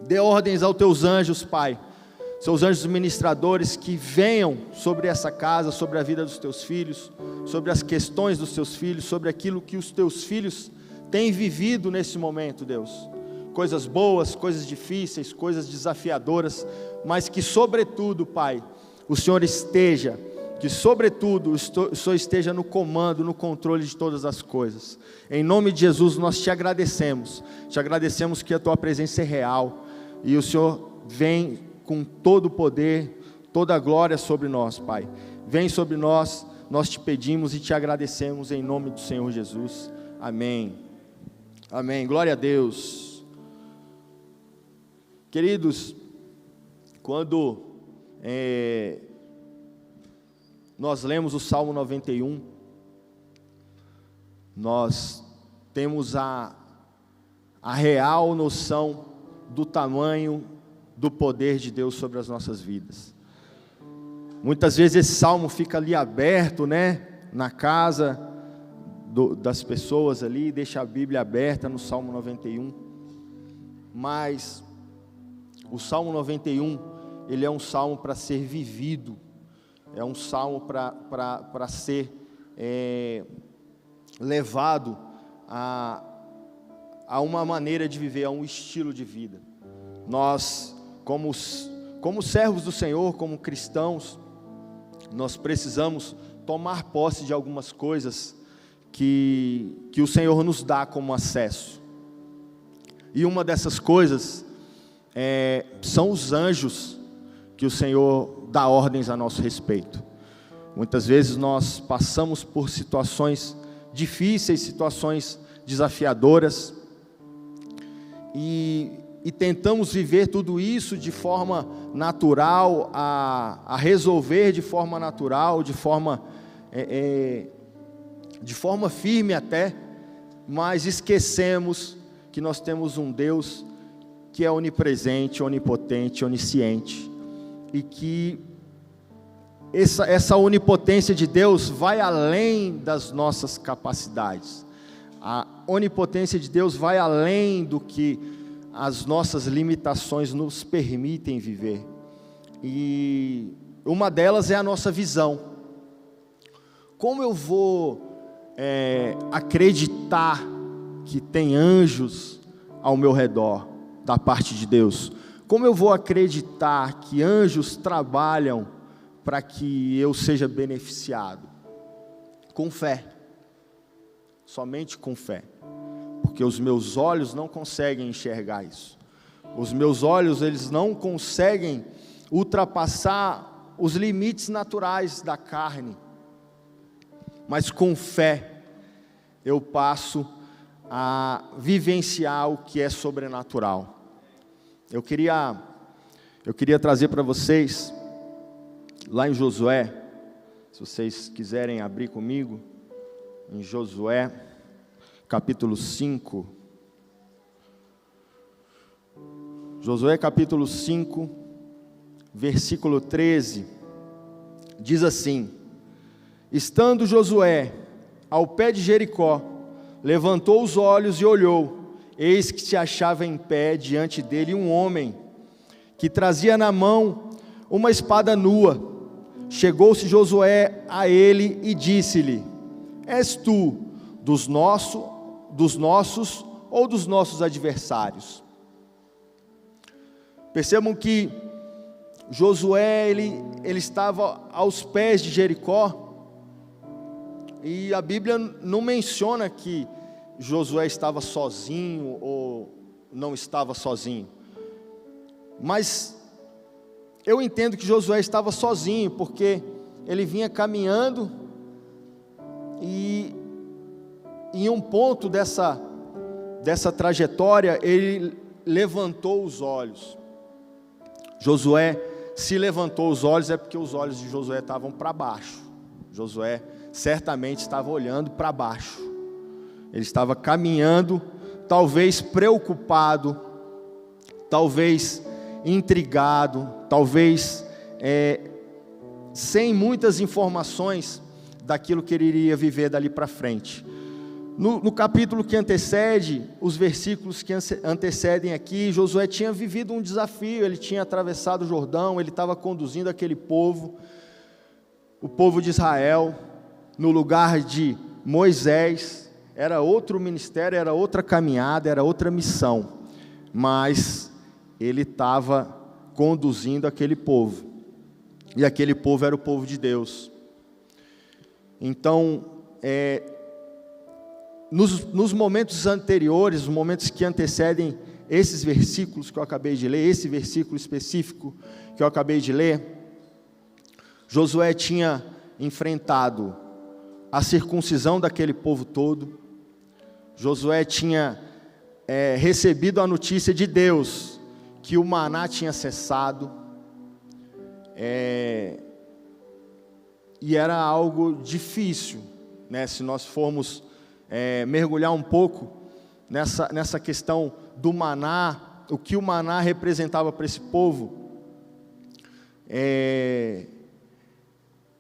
Dê ordens aos teus anjos, Pai, seus anjos ministradores, que venham sobre essa casa, sobre a vida dos teus filhos, sobre as questões dos teus filhos, sobre aquilo que os teus filhos têm vivido nesse momento, Deus. Coisas boas, coisas difíceis, coisas desafiadoras, mas que sobretudo, Pai, o Senhor esteja, que sobretudo o Senhor esteja no comando, no controle de todas as coisas. Em nome de Jesus nós te agradecemos que a tua presença é real, e o Senhor vem com todo o poder, toda a glória sobre nós, Pai. Vem sobre nós, nós te pedimos e te agradecemos em nome do Senhor Jesus. Amém. Amém. Glória a Deus. Queridos, quando nós lemos o Salmo 91, nós temos a real noção do tamanho do poder de Deus sobre as nossas vidas. Muitas vezes esse salmo fica ali aberto, na casa das pessoas ali, deixa a Bíblia aberta no Salmo 91, mas o Salmo 91, ele é um salmo para ser vivido, é um salmo para ser levado a uma maneira de viver, a um estilo de vida. Nós, como servos do Senhor, como cristãos, nós precisamos tomar posse de algumas coisas que o Senhor nos dá como acesso. E uma dessas coisas são os anjos que o Senhor dá ordens a nosso respeito. Muitas vezes nós passamos por situações difíceis, situações desafiadoras, e tentamos viver tudo isso de forma natural, a resolver de forma natural, de forma firme até, mas esquecemos que nós temos um Deus que é onipresente, onipotente, onisciente, e que essa onipotência de Deus vai além das nossas capacidades. A onipotência de Deus vai além do que as nossas limitações nos permitem viver, e uma delas é a nossa visão. Como eu vou acreditar que tem anjos ao meu redor, da parte de Deus? Como eu vou acreditar que anjos trabalham para que eu seja beneficiado? Com fé, somente com fé, porque os meus olhos não conseguem enxergar isso. Os meus olhos, eles não conseguem ultrapassar os limites naturais da carne, mas com fé eu passo a vivenciar o que é sobrenatural. Eu queria trazer para vocês, lá em Josué, se vocês quiserem abrir comigo, em Josué, capítulo 5, Josué capítulo 5, versículo 13, diz assim: estando Josué ao pé de Jericó, levantou os olhos e olhou, eis que se achava em pé diante dele um homem, que trazia na mão uma espada nua. Chegou-se Josué a ele e disse-lhe: és tu dos nossos ou dos nossos adversários? Percebam que Josué, ele estava aos pés de Jericó, e a Bíblia não menciona que Josué estava sozinho ou não estava sozinho, mas eu entendo que Josué estava sozinho, porque ele vinha caminhando, e em um ponto dessa trajetória, ele levantou os olhos. Josué se levantou os olhos, é porque os olhos de Josué estavam para baixo. Josué certamente estava olhando para baixo. Ele estava caminhando, talvez preocupado, talvez intrigado, talvez sem muitas informações daquilo que ele iria viver dali para frente. No capítulo que antecede, os versículos que antecedem aqui, Josué tinha vivido um desafio, ele tinha atravessado o Jordão, ele estava conduzindo aquele povo, o povo de Israel, no lugar de Moisés. Era outro ministério, era outra caminhada, era outra missão, mas ele estava conduzindo aquele povo, e aquele povo era o povo de Deus. Então, nos momentos anteriores, os momentos que antecedem esses versículos que eu acabei de ler, esse versículo específico que eu acabei de ler, Josué tinha enfrentado a circuncisão daquele povo todo. Josué tinha recebido a notícia de Deus que o maná tinha cessado, e era algo difícil, né? Se nós formos mergulhar um pouco nessa questão do maná, o que o maná representava para esse povo,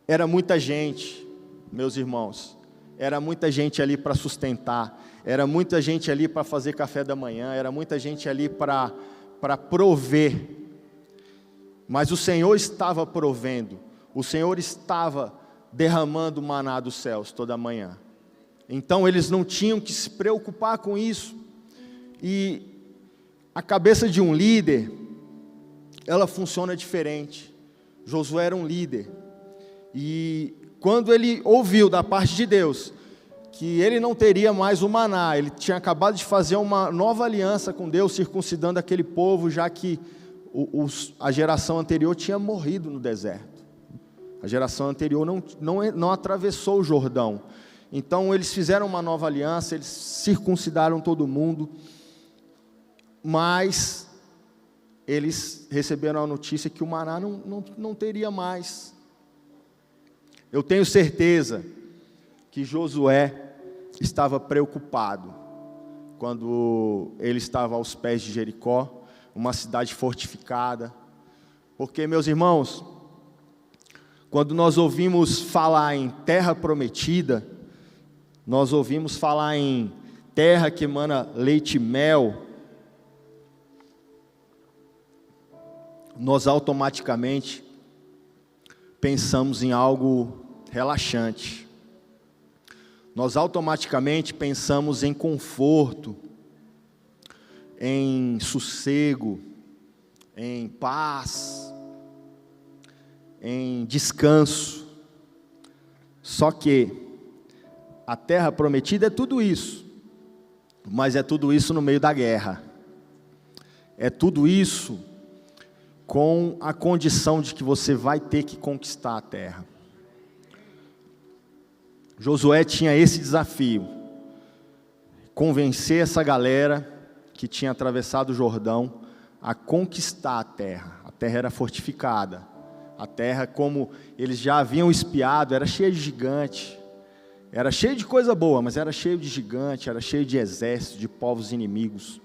era muita gente, meus irmãos, era muita gente ali para sustentar, era muita gente ali para fazer café da manhã, era muita gente ali para prover, mas o Senhor estava provendo, o Senhor estava derramando o maná dos céus toda manhã. Então eles não tinham que se preocupar com isso. E a cabeça de um líder, ela funciona diferente. Josué era um líder, e quando ele ouviu da parte de Deus que ele não teria mais o maná, ele tinha acabado de fazer uma nova aliança com Deus, circuncidando aquele povo, já que a geração anterior tinha morrido no deserto. A geração anterior não atravessou o Jordão. Então eles fizeram uma nova aliança, eles circuncidaram todo mundo, mas eles receberam a notícia que o maná não teria mais. Eu tenho certeza que Josué estava preocupado quando ele estava aos pés de Jericó, uma cidade fortificada, porque, meus irmãos, quando nós ouvimos falar em terra prometida, nós ouvimos falar em terra que emana leite e mel, nós automaticamente pensamos em algo relaxante. Nós automaticamente pensamos em conforto, em sossego, em paz, em descanso. Só que a terra prometida é tudo isso, mas é tudo isso no meio da guerra. É tudo isso com a condição de que você vai ter que conquistar a terra. Josué tinha esse desafio, convencer essa galera que tinha atravessado o Jordão a conquistar a terra. A terra era fortificada, a terra, como eles já haviam espiado, era cheia de gigante, era cheia de coisa boa, mas era cheio de gigante, era cheio de exércitos, de povos inimigos.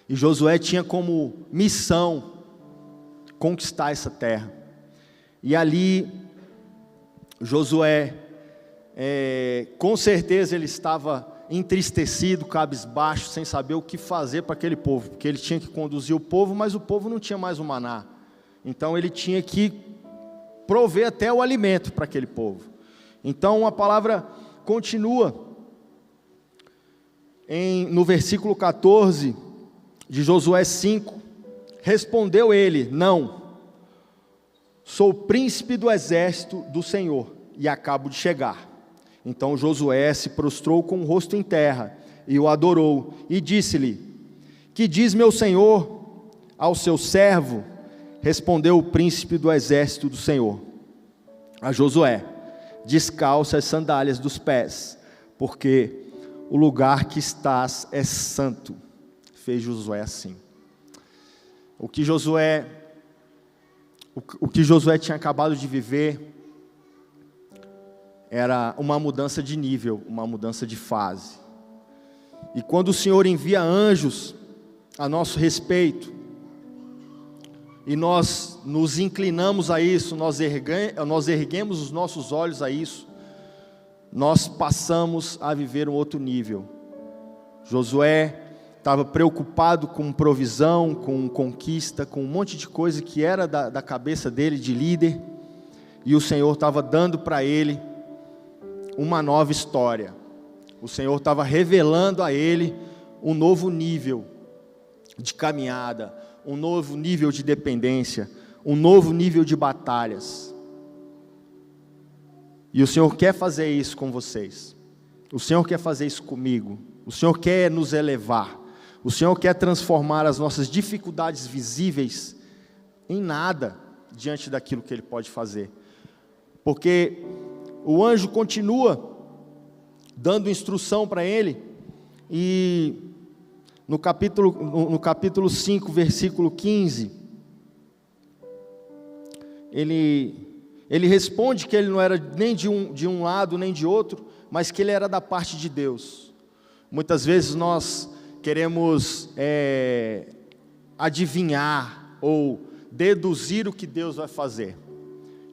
E Josué tinha como missão conquistar essa terra. E ali, Josué, com certeza ele estava entristecido, cabisbaixo, sem saber o que fazer para aquele povo, porque ele tinha que conduzir o povo, mas o povo não tinha mais o maná. Então ele tinha que prover até o alimento para aquele povo. Então a palavra continua no versículo 14 de Josué 5, respondeu ele: não, sou príncipe do exército do Senhor e acabo de chegar. Então Josué se prostrou com o rosto em terra e o adorou e disse-lhe: que diz meu senhor ao seu servo? Respondeu o príncipe do exército do Senhor a Josué: descalça as sandálias dos pés, porque o lugar que estás é santo. Fez Josué assim. O que Josué tinha acabado de viver era uma mudança de nível, uma mudança de fase. E quando o Senhor envia anjos a nosso respeito, e nós nos inclinamos a isso, nós erguemos os nossos olhos a isso, nós passamos a viver um outro nível. Josué estava preocupado com provisão, com conquista, com um monte de coisa que era da cabeça dele de líder, e o Senhor estava dando para ele uma nova história. O Senhor estava revelando a ele um novo nível de caminhada, um novo nível de dependência, um novo nível de batalhas. E o Senhor quer fazer isso com vocês. O Senhor quer fazer isso comigo. O Senhor quer nos elevar. O Senhor quer transformar as nossas dificuldades visíveis em nada diante daquilo que Ele pode fazer. Porque o anjo continua dando instrução para ele, e no capítulo 5, versículo 15, ele responde que ele não era nem de um lado nem de outro, mas que ele era da parte de Deus. Muitas vezes nós queremos adivinhar ou deduzir o que Deus vai fazer,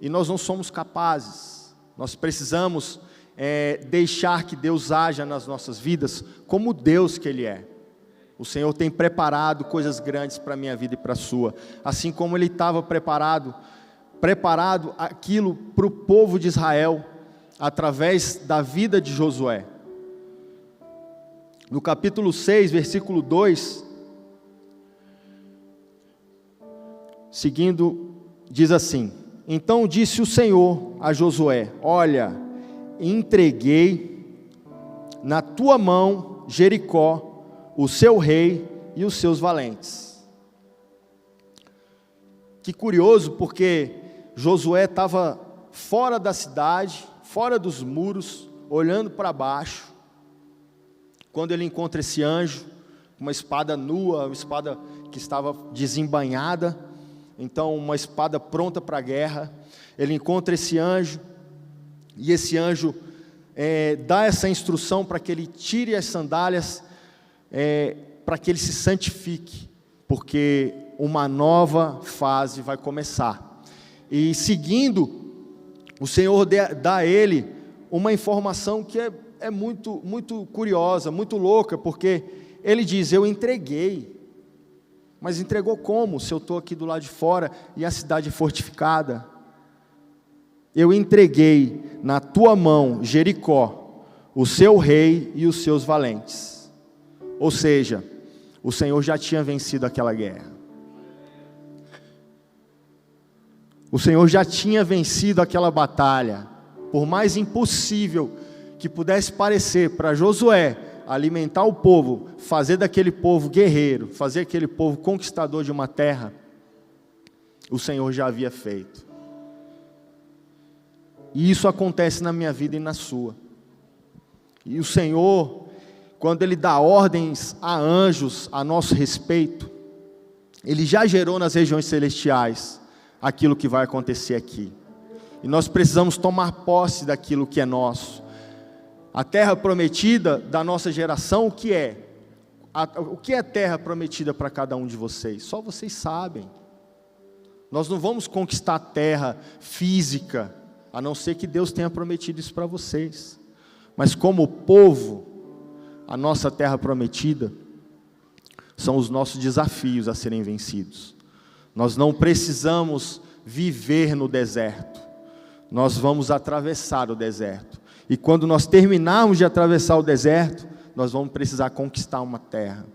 e nós não somos capazes. Nós precisamos deixar que Deus haja nas nossas vidas como Deus que Ele é. O Senhor tem preparado coisas grandes para a minha vida e para a sua, assim como Ele estava preparado aquilo para o povo de Israel, através da vida de Josué. No capítulo 6, versículo 2, seguindo, diz assim: então disse o Senhor a Josué: olha, entreguei na tua mão Jericó, o seu rei e os seus valentes. Que curioso, porque Josué estava fora da cidade, fora dos muros, olhando para baixo, quando ele encontra esse anjo, uma espada nua, uma espada que estava desembainhada, então uma espada pronta para a guerra. Ele encontra esse anjo, e esse anjo dá essa instrução para que ele tire as sandálias, para que ele se santifique, porque uma nova fase vai começar. E seguindo, o Senhor dá a ele uma informação que é muito, muito curiosa, muito louca, porque ele diz: eu entreguei. Mas entregou como? Se eu estou aqui do lado de fora e a cidade é fortificada. Eu entreguei na tua mão Jericó, o seu rei e os seus valentes. Ou seja, o Senhor já tinha vencido aquela guerra. O Senhor já tinha vencido aquela batalha. Por mais impossível que pudesse parecer para Josué alimentar o povo, fazer daquele povo guerreiro, fazer aquele povo conquistador de uma terra, o Senhor já havia feito. E isso acontece na minha vida e na sua. E o Senhor, quando Ele dá ordens a anjos a nosso respeito, Ele já gerou nas regiões celestiais aquilo que vai acontecer aqui. E nós precisamos tomar posse daquilo que é nosso. A terra prometida da nossa geração, o que é? O que é terra prometida para cada um de vocês? Só vocês sabem. Nós não vamos conquistar terra física, a não ser que Deus tenha prometido isso para vocês. Mas como povo, a nossa terra prometida são os nossos desafios a serem vencidos. Nós não precisamos viver no deserto. Nós vamos atravessar o deserto. E quando nós terminarmos de atravessar o deserto, nós vamos precisar conquistar uma terra.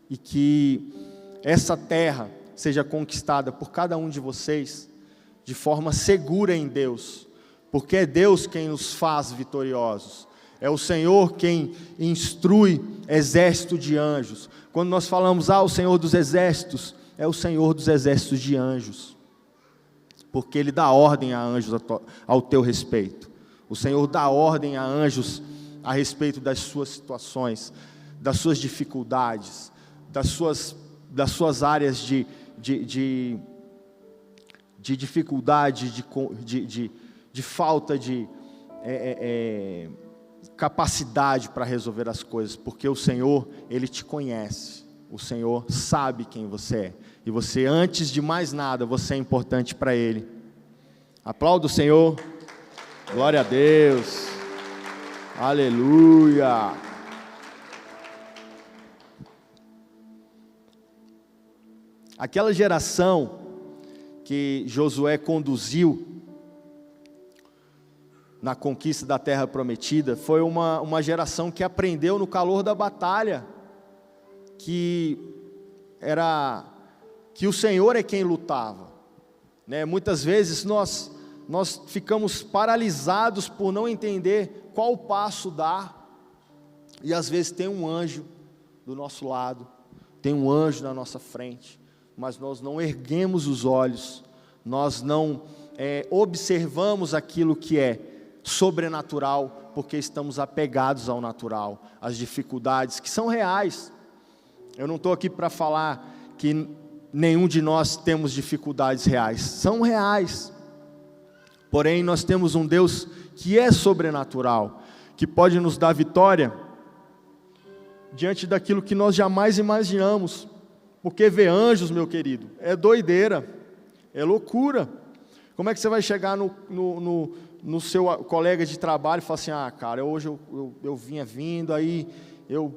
E que essa terra seja conquistada por cada um de vocês de forma segura em Deus, porque é Deus quem nos faz vitoriosos. É o Senhor quem instrui exército de anjos. Quando nós falamos, o Senhor dos exércitos, é o Senhor dos exércitos de anjos, porque Ele dá ordem a anjos ao teu respeito. O Senhor dá ordem a anjos a respeito das suas situações, das suas dificuldades, das suas áreas de dificuldade, de falta de capacidade para resolver as coisas, porque o Senhor, Ele te conhece, o Senhor sabe quem você é, e você, antes de mais nada, você é importante para Ele. Aplauda o Senhor, glória a Deus. Aleluia. Aquela geração que Josué conduziu na conquista da terra prometida foi uma geração que aprendeu no calor da batalha que o Senhor é quem lutava, né? Muitas vezes nós ficamos paralisados por não entender qual passo dar, e às vezes tem um anjo do nosso lado, tem um anjo na nossa frente, mas nós não erguemos os olhos, nós não observamos aquilo que é sobrenatural, porque estamos apegados ao natural, às dificuldades que são reais. Eu não estou aqui para falar que nenhum de nós temos dificuldades reais, são reais, porém nós temos um Deus que é sobrenatural, que pode nos dar vitória diante daquilo que nós jamais imaginamos. Porque ver anjos, meu querido, é doideira, é loucura. Como é que você vai chegar no seu colega de trabalho e falar assim: ah, cara, hoje eu vinha vindo, aí eu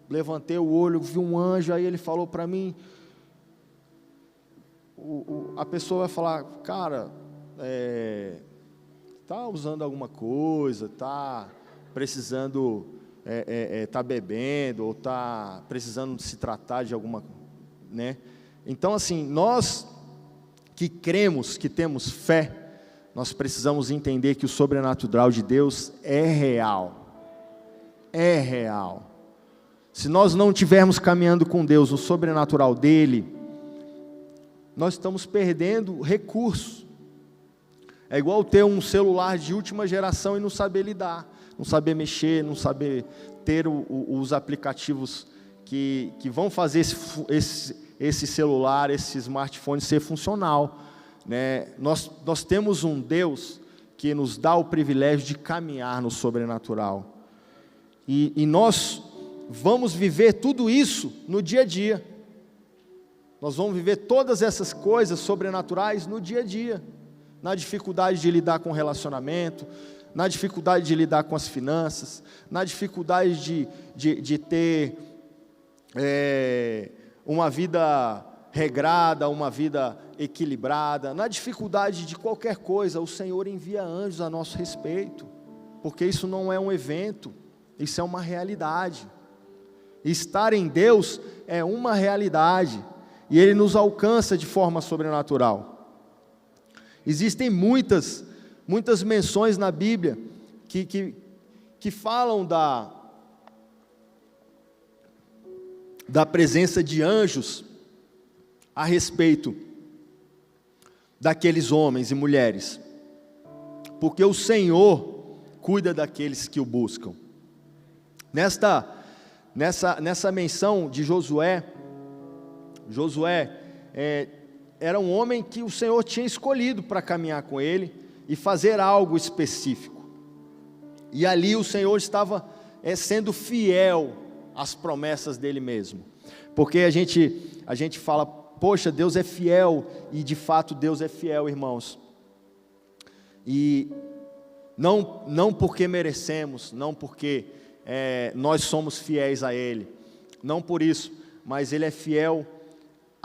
levantei o olho, vi um anjo, aí ele falou para mim. A pessoa vai falar: cara, está usando alguma coisa, está precisando, está bebendo, ou está precisando se tratar de alguma coisa, né? Então, assim, nós que cremos, que temos fé, nós precisamos entender que o sobrenatural de Deus é real. É real. Se nós não estivermos caminhando com Deus, o sobrenatural dele, nós estamos perdendo recursos. É igual ter um celular de última geração e não saber lidar, não saber mexer, não saber ter os aplicativos que vão fazer esse celular, esse smartphone ser funcional, né? Nós temos um Deus que nos dá o privilégio de caminhar no sobrenatural, e nós vamos viver tudo isso no dia a dia. Nós vamos viver todas essas coisas sobrenaturais no dia a dia, na dificuldade de lidar com o relacionamento, na dificuldade de lidar com as finanças, na dificuldade de ter uma vida regrada, uma vida equilibrada, na dificuldade de qualquer coisa. O Senhor envia anjos a nosso respeito, porque isso não é um evento, isso é uma realidade. Estar em Deus é uma realidade, e Ele nos alcança de forma sobrenatural. Existem muitas menções na Bíblia que falam da presença de anjos a respeito daqueles homens e mulheres, porque o Senhor cuida daqueles que o buscam. Nessa menção de Josué era um homem que o Senhor tinha escolhido para caminhar com ele e fazer algo específico, e ali o Senhor estava sendo fiel às promessas dele mesmo, porque a gente fala: poxa, Deus é fiel, e de fato Deus é fiel, irmãos, e não porque merecemos, não porque nós somos fiéis a Ele, não por isso, mas Ele é fiel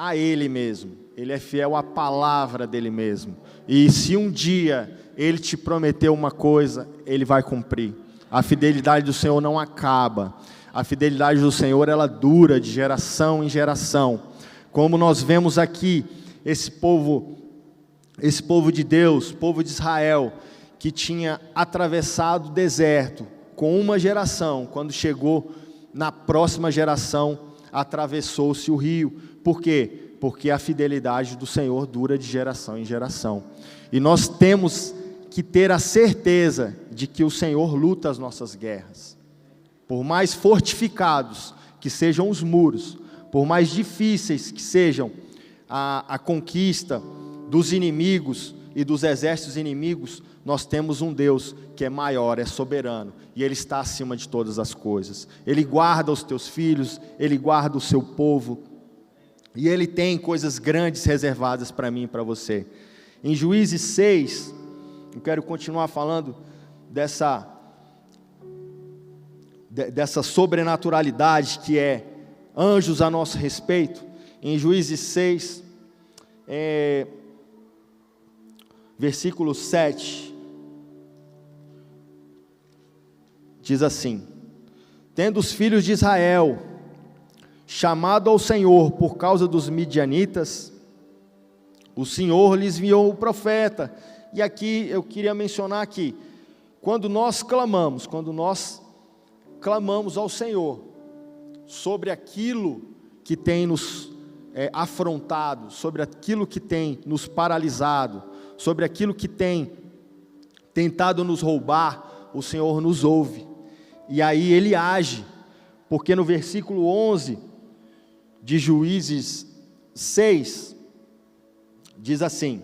a Ele mesmo, Ele é fiel à palavra dEle mesmo, e se um dia Ele te prometeu uma coisa, Ele vai cumprir. A fidelidade do Senhor não acaba, a fidelidade do Senhor, ela dura de geração em geração, como nós vemos aqui, esse povo de Deus, povo de Israel, que tinha atravessado o deserto com uma geração, quando chegou na próxima geração, atravessou-se o rio. Por quê? Porque a fidelidade do Senhor dura de geração em geração, e nós temos que ter a certeza de que o Senhor luta as nossas guerras. Por mais fortificados que sejam os muros, por mais difíceis que sejam a conquista dos inimigos e dos exércitos inimigos, nós temos um Deus que é maior, é soberano, e Ele está acima de todas as coisas. Ele guarda os teus filhos, Ele guarda o seu povo, e Ele tem coisas grandes reservadas para mim e para você. Em Juízes 6, eu quero continuar falando dessa sobrenaturalidade que é anjos a nosso respeito. Em Juízes 6, versículo 7, diz assim: tendo os filhos de Israel chamado ao Senhor por causa dos midianitas, o Senhor lhes enviou o profeta. E aqui eu queria mencionar que quando nós clamamos ao Senhor sobre aquilo que tem nos afrontado, sobre aquilo que tem nos paralisado, sobre aquilo que tem tentado nos roubar, o Senhor nos ouve, e aí Ele age, porque no versículo 11 de Juízes 6, diz assim: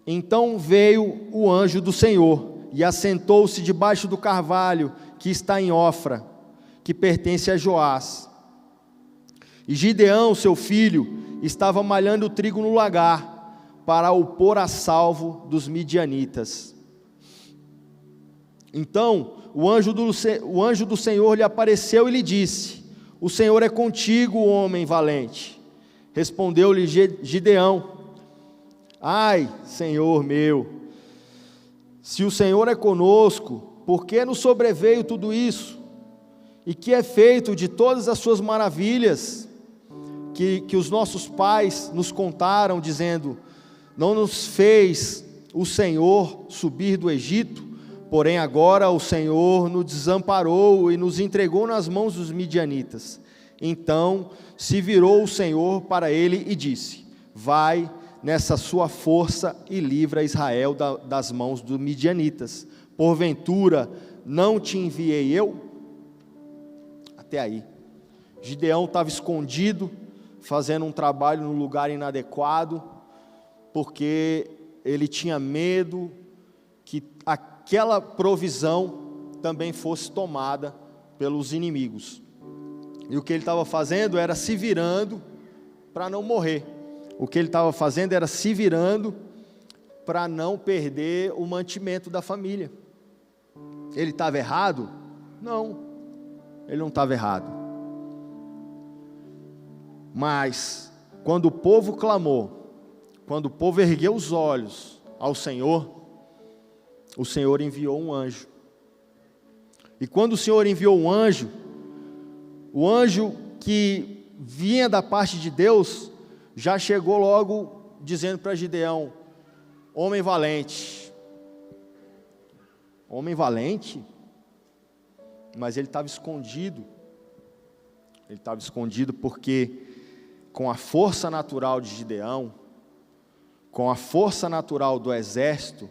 então veio o anjo do Senhor, e assentou-se debaixo do carvalho que está em Ofra, que pertence a Joás. E Gideão, seu filho, estava malhando o trigo no lagar, para o pôr a salvo dos midianitas. Então o anjo do Senhor lhe apareceu e lhe disse: o Senhor é contigo, homem valente. Respondeu-lhe Gideão: ai, Senhor meu, se o Senhor é conosco, por que nos sobreveio tudo isso? E que é feito de todas as suas maravilhas, que os nossos pais nos contaram, dizendo: não nos fez o Senhor subir do Egito? Porém agora o Senhor nos desamparou e nos entregou nas mãos dos midianitas. Então se virou o Senhor para ele e disse: vai nessa sua força e livra Israel das mãos dos midianitas. Porventura não te enviei eu? Até aí. Gideão estava escondido, fazendo um trabalho no lugar inadequado, porque ele tinha medo que aquela provisão também fosse tomada pelos inimigos. E o que ele estava fazendo era se virando para não morrer. O que ele estava fazendo era se virando para não perder o mantimento da família. Ele estava errado? Não, ele não estava errado. Mas quando o povo clamou, quando o povo ergueu os olhos ao Senhor, o Senhor enviou um anjo. E quando o Senhor enviou um anjo, o anjo que vinha da parte de Deus, já chegou logo dizendo para Gideão: homem valente. Homem valente? Mas ele estava escondido. Ele estava escondido porque, com a força natural de Gideão, com a força natural do exército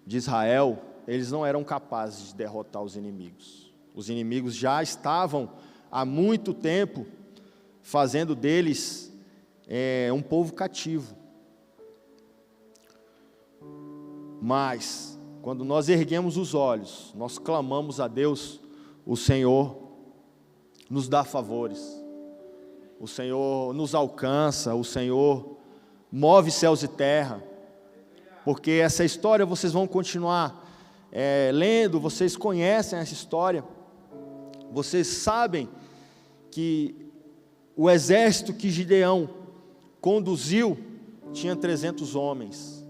de Israel, eles não eram capazes de derrotar os inimigos. Os inimigos já estavam há muito tempo fazendo deles um povo cativo. Mas quando nós erguemos os olhos, nós clamamos a Deus, o Senhor nos dá favores, o Senhor nos alcança, o Senhor move céus e terra. Porque essa história vocês vão continuar lendo, vocês conhecem essa história, vocês sabem que o exército que Gideão conduziu tinha 300 homens,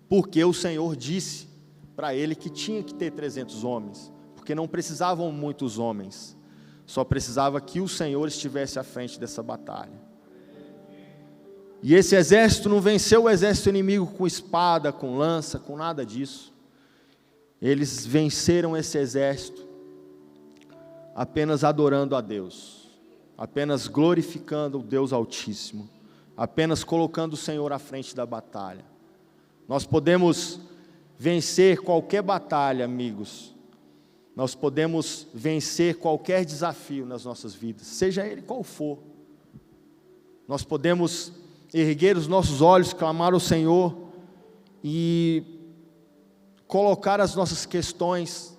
porque o Senhor disse para ele que tinha que ter 300 homens, porque não precisavam muitos homens, só precisava que o Senhor estivesse à frente dessa batalha. E esse exército não venceu o exército inimigo com espada, com lança, com nada disso. Eles venceram esse exército apenas adorando a Deus, apenas glorificando o Deus Altíssimo, apenas colocando o Senhor à frente da batalha. Nós podemos vencer qualquer batalha, amigos. Nós podemos vencer qualquer desafio nas nossas vidas, seja ele qual for. Nós podemos erguer os nossos olhos, clamar ao Senhor e colocar as nossas questões,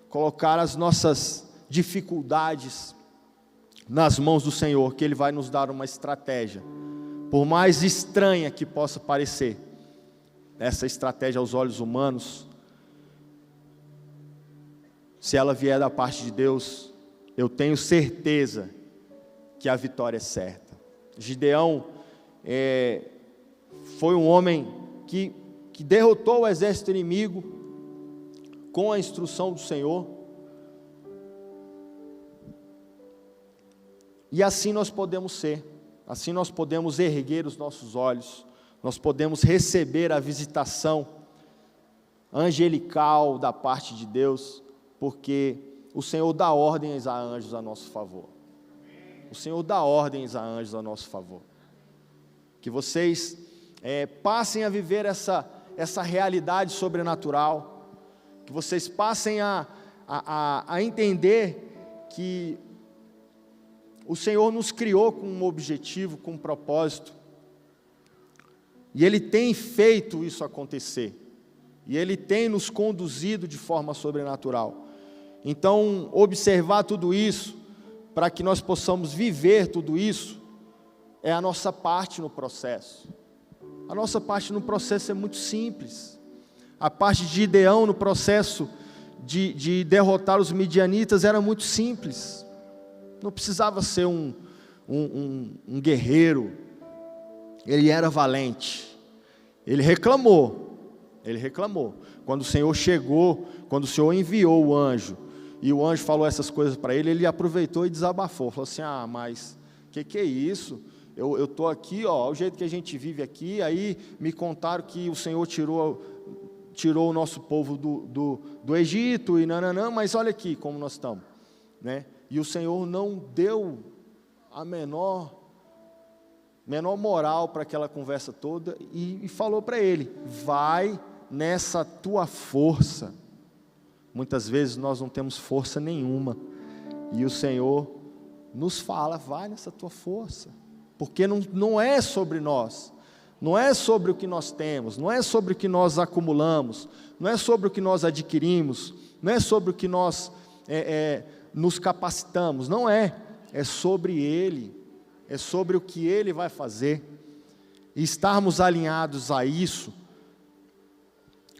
colocar as nossas dificuldades nas mãos do Senhor, que Ele vai nos dar uma estratégia, por mais estranha que possa parecer. Essa estratégia aos olhos humanos se ela vier da parte de Deus, eu tenho certeza que a vitória é certa. Gideão foi um homem que derrotou o exército inimigo com a instrução do Senhor. E assim nós podemos ser, assim nós podemos erguer os nossos olhos, nós podemos receber a visitação angelical da parte de Deus, porque o Senhor dá ordens a anjos a nosso favor. O Senhor dá ordens a anjos a nosso favor. Que vocês passem a viver essa realidade sobrenatural, que vocês passem a entender que o Senhor nos criou com um objetivo, com um propósito, e Ele tem feito isso acontecer, e Ele tem nos conduzido de forma sobrenatural. Então, observar tudo isso, para que nós possamos viver tudo isso, é a nossa parte no processo. A nossa parte no processo é muito simples. A parte de Gideão no processo de derrotar os midianitas era muito simples. Não precisava ser um guerreiro. Ele era valente. Ele reclamou. Quando o Senhor chegou, quando o Senhor enviou o anjo, e o anjo falou essas coisas para ele, ele aproveitou e desabafou. Falou assim: mas que é isso? Eu estou aqui, o jeito que a gente vive aqui, aí me contaram que o Senhor tirou o nosso povo do Egito, e nananã, mas olha aqui como nós estamos, né? E o Senhor não deu a menor moral para aquela conversa toda, e falou para ele: vai nessa tua força. Muitas vezes nós não temos força nenhuma, e o Senhor nos fala: vai nessa tua força, porque não é sobre nós, não é sobre o que nós temos, não é sobre o que nós acumulamos, não é sobre o que nós adquirimos, não é sobre o que nós nos capacitamos, não é sobre Ele, é sobre o que Ele vai fazer. E estarmos alinhados a isso,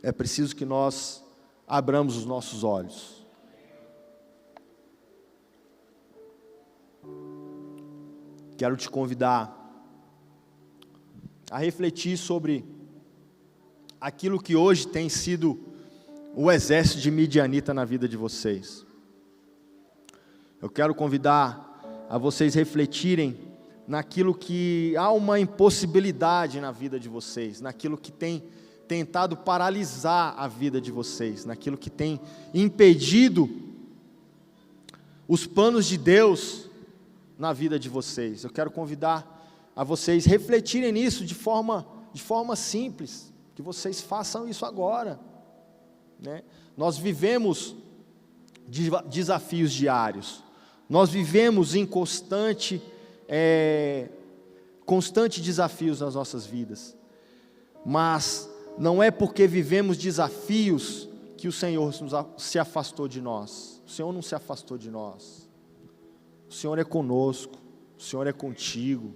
é preciso que nós abramos os nossos olhos. Quero te convidar a refletir sobre aquilo que hoje tem sido o exército de midianita na vida de vocês. Eu quero convidar a vocês refletirem naquilo que há uma impossibilidade na vida de vocês, naquilo que tem tentado paralisar a vida de vocês, naquilo que tem impedido os planos de Deus na vida de vocês. Eu quero convidar a vocês refletirem nisso de forma simples, que vocês façam isso agora, né? Nós vivemos desafios diários, nós vivemos em constante desafios nas nossas vidas, mas não é porque vivemos desafios que o Senhor se afastou de nós. O Senhor não se afastou de nós. O Senhor é conosco, o Senhor é contigo.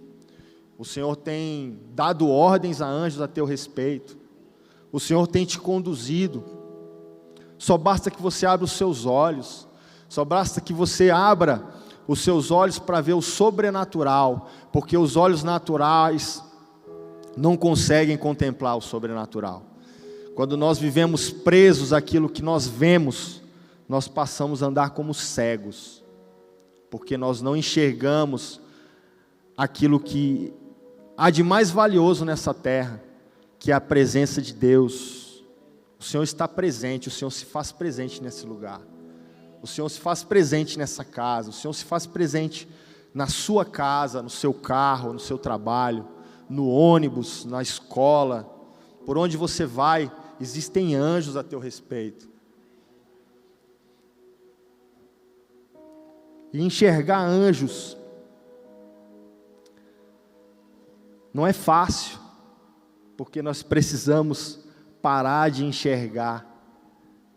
O Senhor tem dado ordens a anjos a teu respeito. O Senhor tem te conduzido. Só basta que você abra os seus olhos. Só basta que você abra os seus olhos para ver o sobrenatural, porque os olhos naturais não conseguem contemplar o sobrenatural. Quando nós vivemos presos àquilo que nós vemos, nós passamos a andar como cegos, porque nós não enxergamos aquilo que há de mais valioso nessa terra, que é a presença de Deus. O Senhor está presente, o Senhor se faz presente nesse lugar. O Senhor se faz presente nessa casa, o Senhor se faz presente na sua casa, no seu carro, no seu trabalho, no ônibus, na escola, por onde você vai, existem anjos a teu respeito. E enxergar anjos não é fácil, porque nós precisamos parar de enxergar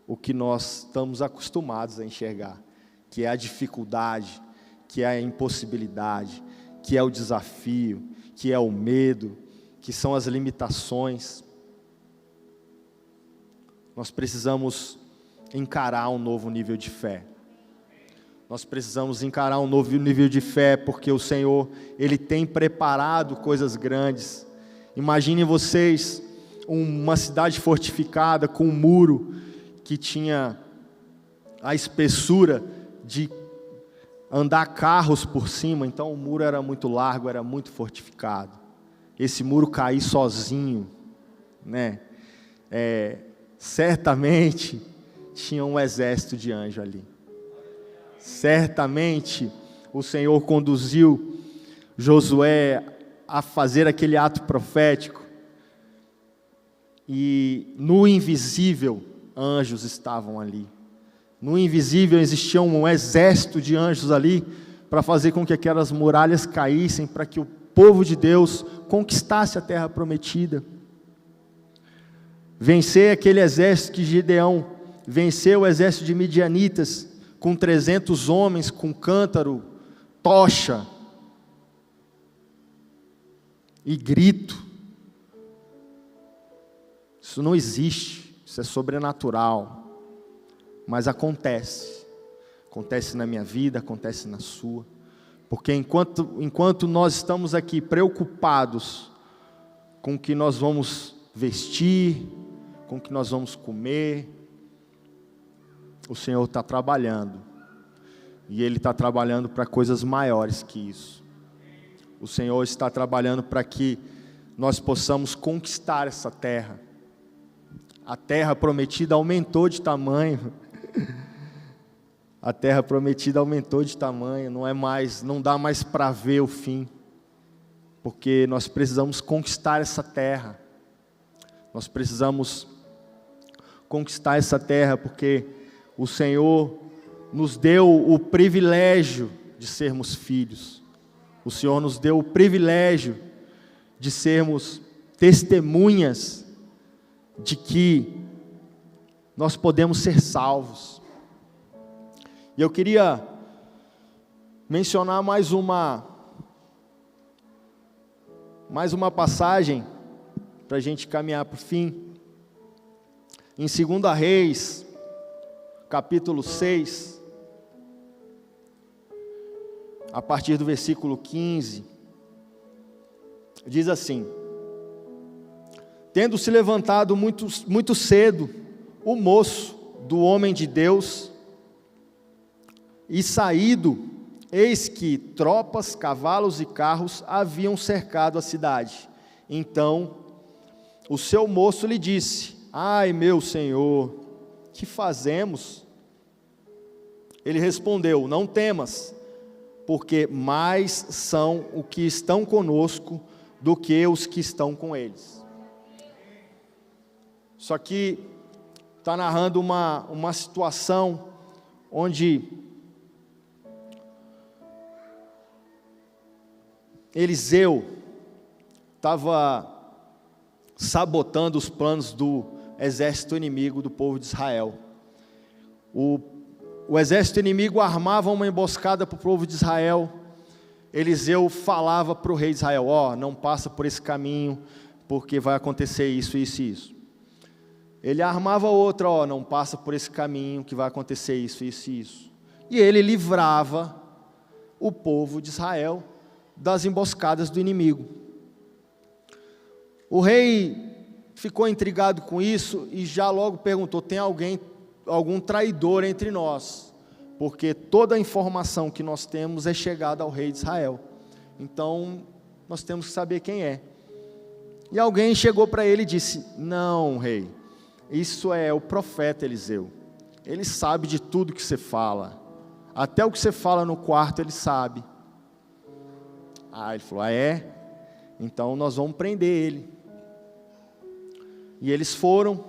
o que nós estamos acostumados a enxergar, que é a dificuldade, que é a impossibilidade, que é o desafio, que é o medo, que são as limitações. Nós precisamos encarar um novo nível de fé. Nós precisamos encarar um novo nível de fé, porque o Senhor, Ele tem preparado coisas grandes. Imaginem vocês uma cidade fortificada com um muro que tinha a espessura de andar carros por cima. Então o muro era muito largo, era muito fortificado. Esse muro cair sozinho, né? Certamente tinha um exército de anjos ali. Certamente o Senhor conduziu Josué a fazer aquele ato profético, e no invisível anjos estavam ali. No invisível existia um exército de anjos ali para fazer com que aquelas muralhas caíssem, para que o povo de Deus conquistasse a terra prometida. Vencer aquele exército que Gideão venceu, o exército de midianitas, com 300 homens, com cântaro, tocha e grito. Isso não existe, isso é sobrenatural, mas acontece na minha vida, acontece na sua, porque enquanto nós estamos aqui preocupados com o que nós vamos vestir, com o que nós vamos comer, o Senhor está trabalhando, e Ele está trabalhando para coisas maiores que isso. O Senhor está trabalhando para que nós possamos conquistar essa terra. A terra prometida aumentou de tamanho. A terra prometida aumentou de tamanho, não dá mais para ver o fim, porque nós precisamos conquistar essa terra. Nós precisamos conquistar essa terra, porque o Senhor nos deu o privilégio de sermos filhos. O Senhor nos deu o privilégio de sermos testemunhas de que nós podemos ser salvos. E eu queria mencionar mais uma passagem para a gente caminhar para o fim. Em 2 Reis, capítulo 6, a partir do versículo 15, diz assim: tendo se levantado muito cedo o moço do homem de Deus, e saído, eis que tropas, cavalos e carros haviam cercado a cidade. Então o seu moço lhe disse: ai, meu senhor, que fazemos? Ele respondeu: não temas, porque mais são os que estão conosco do que os que estão com eles. Só que está narrando uma situação onde Eliseu estava sabotando os planos do exército inimigo do povo de Israel. O exército inimigo armava uma emboscada para o povo de Israel. Eliseu falava para o rei de Israel: não passa por esse caminho, porque vai acontecer isso, isso e isso. Ele armava outra: não passa por esse caminho, que vai acontecer isso, isso e isso. E ele livrava o povo de Israel das emboscadas do inimigo. O rei ficou intrigado com isso e já logo perguntou: tem algum traidor entre nós? Porque toda a informação que nós temos é chegada ao rei de Israel. Então nós temos que saber quem é. E alguém chegou para ele e disse: não, rei, isso é o profeta Eliseu. Ele sabe de tudo que você fala, até o que você fala no quarto ele sabe. Ele falou: é? Então nós vamos prender ele. E eles foram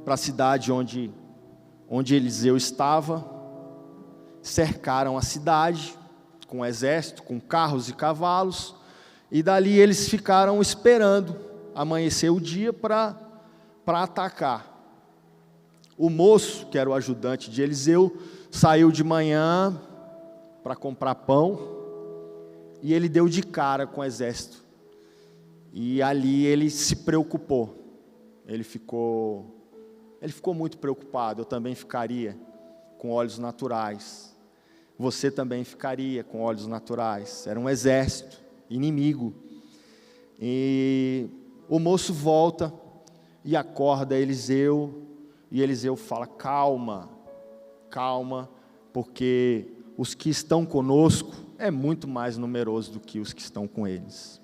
para a cidade onde Eliseu estava, cercaram a cidade com exército, com carros e cavalos, e dali eles ficaram esperando amanhecer o dia para atacar. O moço, que era o ajudante de Eliseu, saiu de manhã para comprar pão, e ele deu de cara com o exército. E ali ele se preocupou. Ele ficou Ele ficou muito preocupado. Eu também ficaria com olhos naturais. Você também ficaria com olhos naturais. Era um exército inimigo. E o moço volta e acorda Eliseu. E Eliseu fala: calma, calma, porque os que estão conosco é muito mais numeroso do que os que estão com eles.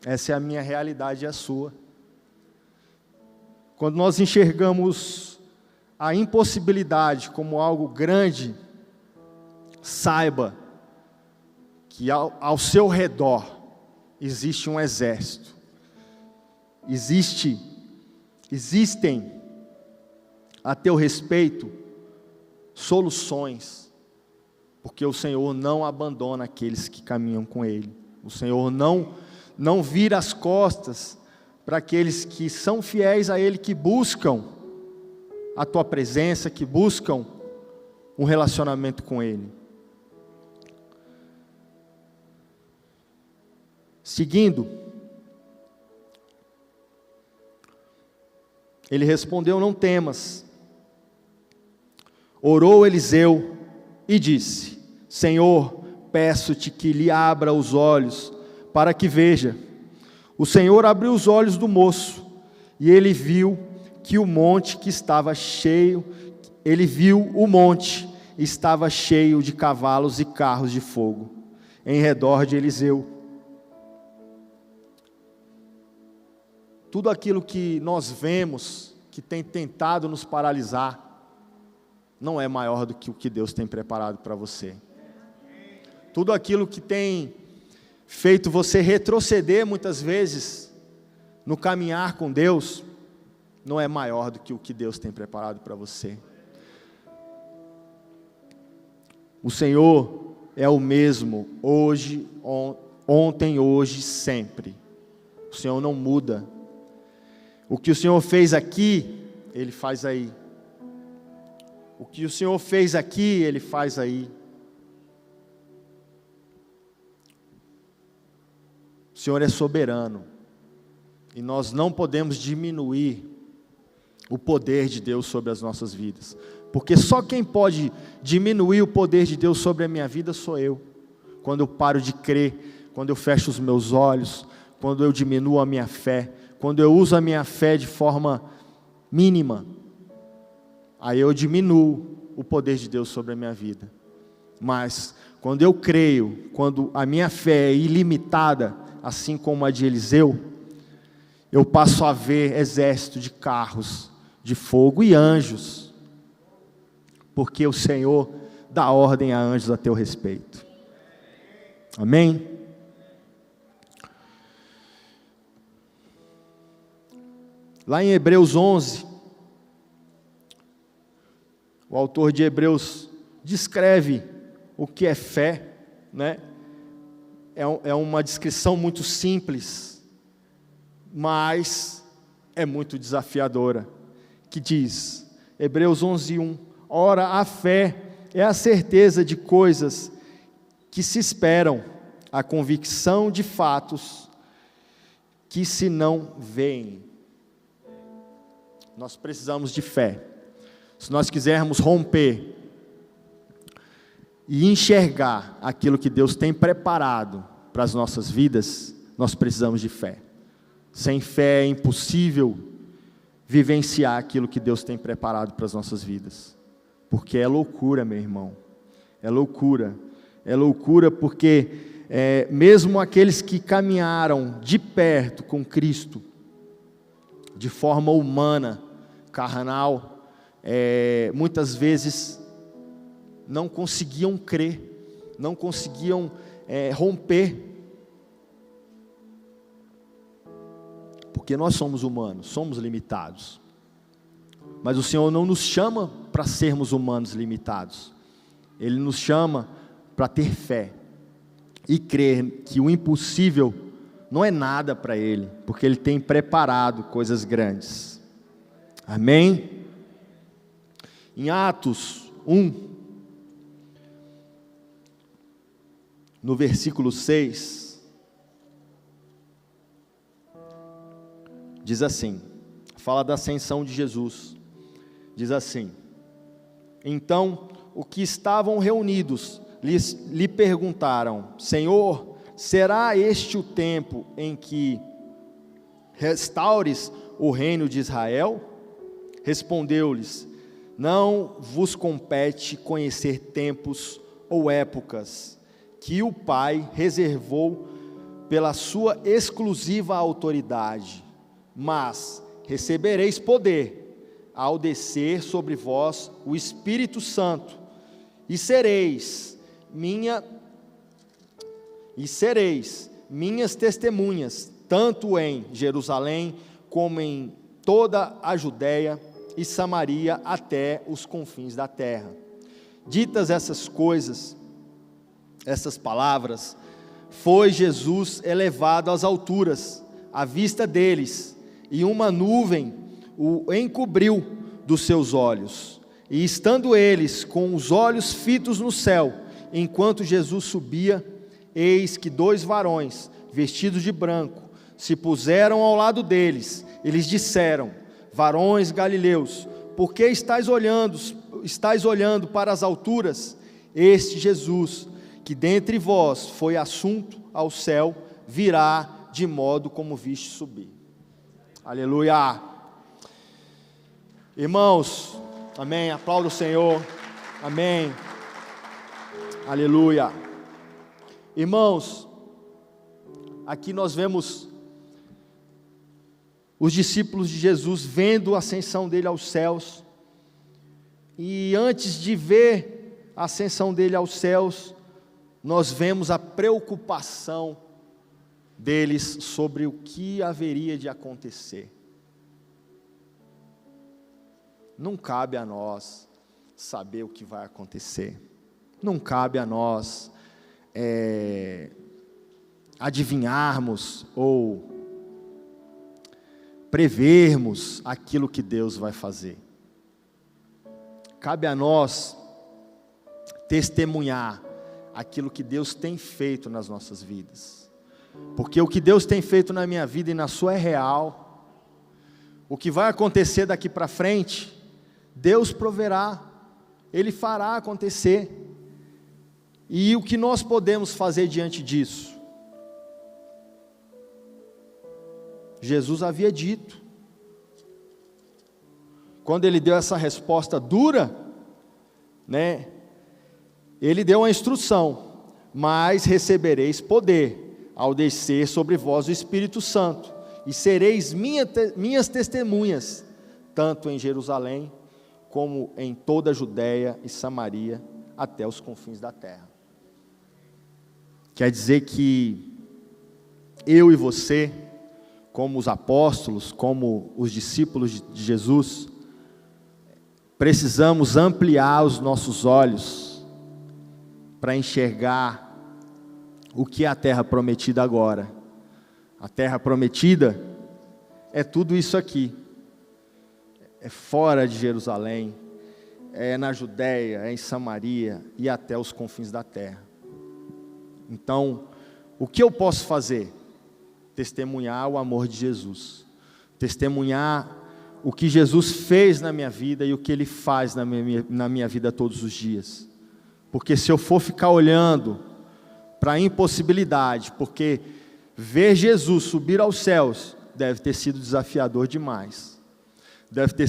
Essa é a minha realidade e a sua. Quando nós enxergamos a impossibilidade como algo grande, saiba que ao seu redor existe um exército. Existem a teu respeito soluções, porque o Senhor não abandona aqueles que caminham com Ele. O Senhor não vira as costas para aqueles que são fiéis a Ele, que buscam a tua presença, que buscam um relacionamento com Ele. Seguindo, ele respondeu: não temas. Orou Eliseu e disse: Senhor, peço-te que lhe abra os olhos, para que veja. O Senhor abriu os olhos do moço, e ele viu que o monte estava cheio de cavalos e carros de fogo, em redor de Eliseu. Tudo aquilo que nós vemos, que tem tentado nos paralisar, não é maior do que o que Deus tem preparado para você. Tudo aquilo que tem feito você retroceder muitas vezes no caminhar com Deus, não é maior do que o que Deus tem preparado para você. O Senhor é o mesmo hoje, ontem, hoje, sempre. O Senhor não muda. O que o Senhor fez aqui, Ele faz aí. O que o Senhor fez aqui, Ele faz aí. O Senhor é soberano. E nós não podemos diminuir o poder de Deus sobre as nossas vidas. Porque só quem pode diminuir o poder de Deus sobre a minha vida sou eu. Quando eu paro de crer, quando eu fecho os meus olhos, quando eu diminuo a minha fé, quando eu uso a minha fé de forma mínima, aí eu diminuo o poder de Deus sobre a minha vida. Mas quando eu creio, quando a minha fé é ilimitada, assim como a de Eliseu, eu passo a ver exército de carros de fogo e anjos, porque o Senhor dá ordem a anjos a teu respeito. Amém? Lá em Hebreus 11, o autor de Hebreus descreve o que é fé, né? É uma descrição muito simples, mas é muito desafiadora, que diz, Hebreus 11:1, ora, a fé é a certeza de coisas que se esperam, a convicção de fatos que se não veem. Nós precisamos de fé. Se nós quisermos romper e enxergar aquilo que Deus tem preparado para as nossas vidas, nós precisamos de fé. Sem fé é impossível vivenciar aquilo que Deus tem preparado para as nossas vidas. Porque é loucura, meu irmão. É loucura. É loucura porque mesmo aqueles que caminharam de perto com Cristo, de forma humana, carnal, muitas vezes não conseguiam crer, não conseguiam romper, porque nós somos humanos, somos limitados, mas o Senhor não nos chama para sermos humanos limitados, Ele nos chama para ter fé, e crer que o impossível não é nada para Ele, porque Ele tem preparado coisas grandes. Amém? Em Atos 1, no versículo 6, diz assim, fala da ascensão de Jesus. Diz assim: então, os que estavam reunidos lhe perguntaram: Senhor, será este o tempo em que restaures o reino de Israel? Respondeu-lhes: não vos compete conhecer tempos ou épocas que o Pai reservou pela sua exclusiva autoridade, mas recebereis poder ao descer sobre vós o Espírito Santo, e sereis minhas testemunhas, tanto em Jerusalém como em toda a Judéia e Samaria até os confins da terra. Ditas essas coisas, essas palavras, foi Jesus elevado às alturas, à vista deles, e uma nuvem o encobriu dos seus olhos. E estando eles com os olhos fitos no céu, enquanto Jesus subia, eis que 2 varões, vestidos de branco, se puseram ao lado deles. Eles disseram: varões galileus, por que estáis olhando para as alturas? Este Jesus, que dentre vós foi assunto ao céu, virá de modo como viste subir. Aleluia. Irmãos, amém, aplauda o Senhor, amém, aleluia. Irmãos, aqui nós vemos os discípulos de Jesus vendo a ascensão dele aos céus, e antes de ver a ascensão dele aos céus, nós vemos a preocupação deles sobre o que haveria de acontecer. Não cabe a nós saber o que vai acontecer, não cabe a nós adivinharmos ou prevermos aquilo que Deus vai fazer. Cabe a nós testemunhar aquilo que Deus tem feito nas nossas vidas, porque o que Deus tem feito na minha vida e na sua é real. O que vai acontecer daqui para frente, Deus proverá, Ele fará acontecer. E o que nós podemos fazer diante disso? Jesus havia dito, quando Ele deu essa resposta dura, né? Ele deu uma instrução: mas recebereis poder ao descer sobre vós o Espírito Santo, e sereis minhas testemunhas, tanto em Jerusalém, como em toda a Judéia e Samaria, até os confins da terra. Quer dizer que eu e você, como os apóstolos, como os discípulos de Jesus, precisamos ampliar os nossos olhos para enxergar o que é a terra prometida agora. A terra prometida é tudo isso aqui. É fora de Jerusalém, é na Judéia, é em Samaria e até os confins da terra. Então, o que eu posso fazer? Testemunhar o amor de Jesus, testemunhar o que Jesus fez na minha vida e o que Ele faz na minha vida todos os dias. Porque se eu for ficar olhando para a impossibilidade, porque ver Jesus subir aos céus deve ter sido desafiador demais, deve ter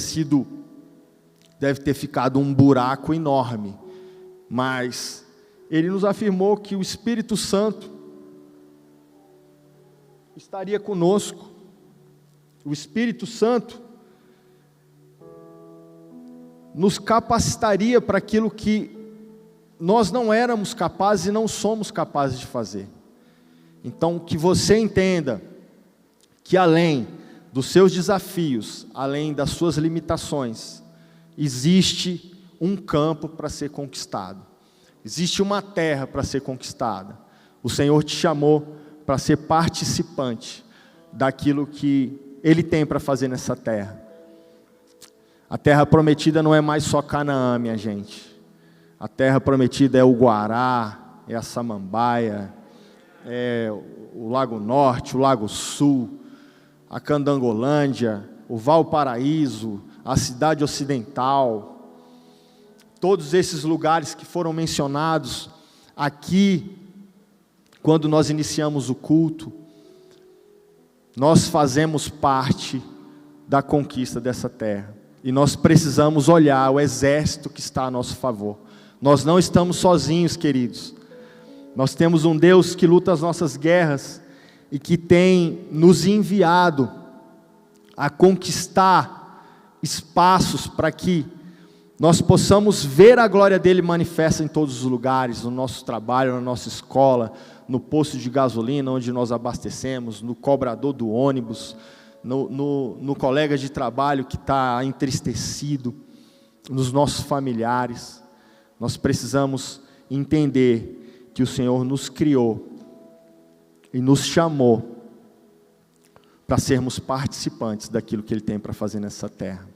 ficado um buraco enorme, mas Ele nos afirmou que o Espírito Santo estaria conosco. O Espírito Santo nos capacitaria para aquilo que nós não éramos capazes e não somos capazes de fazer. Então, que você entenda que além dos seus desafios, além das suas limitações, existe um campo para ser conquistado, existe uma terra para ser conquistada. O Senhor te chamou para ser participante daquilo que Ele tem para fazer nessa terra. A terra prometida não é mais só Canaã, minha gente. A terra prometida é o Guará, é a Samambaia, é o Lago Norte, o Lago Sul, a Candangolândia, o Valparaíso, a cidade ocidental, todos esses lugares que foram mencionados aqui, quando nós iniciamos o culto, nós fazemos parte da conquista dessa terra, e nós precisamos olhar o exército que está a nosso favor. Nós não estamos sozinhos, queridos. Nós temos um Deus que luta as nossas guerras e que tem nos enviado a conquistar espaços para que nós possamos ver a glória dele manifesta em todos os lugares, no nosso trabalho, na nossa escola, no posto de gasolina onde nós abastecemos, no cobrador do ônibus, no colega de trabalho que está entristecido, nos nossos familiares. Nós precisamos entender que o Senhor nos criou e nos chamou para sermos participantes daquilo que Ele tem para fazer nessa terra.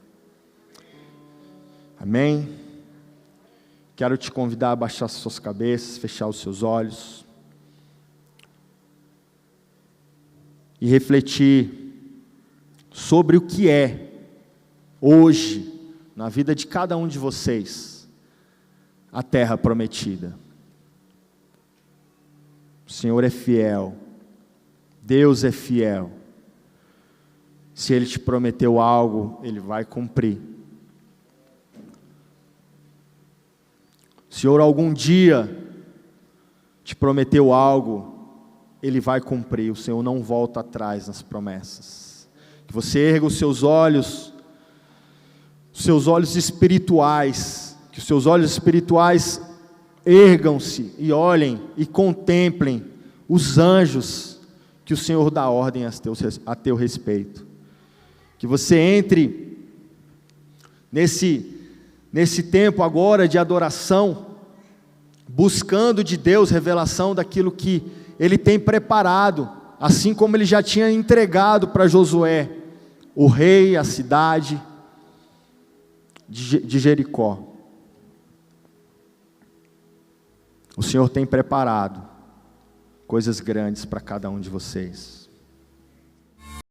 Amém? Quero te convidar a baixar as suas cabeças, fechar os seus olhos e refletir sobre o que é hoje, na vida de cada um de vocês, a terra prometida. O Senhor é fiel, Deus é fiel. Se Ele te prometeu algo, Ele vai cumprir. O Senhor algum dia te prometeu algo, Ele vai cumprir. O Senhor não volta atrás nas promessas. Que você erga os seus olhos espirituais, que os seus olhos espirituais ergam-se e olhem e contemplem os anjos que o Senhor dá ordem a teu respeito. Que você entre nesse tempo agora de adoração, buscando de Deus revelação daquilo que Ele tem preparado, assim como Ele já tinha entregado para Josué, o rei, a cidade de Jericó. O Senhor tem preparado coisas grandes para cada um de vocês.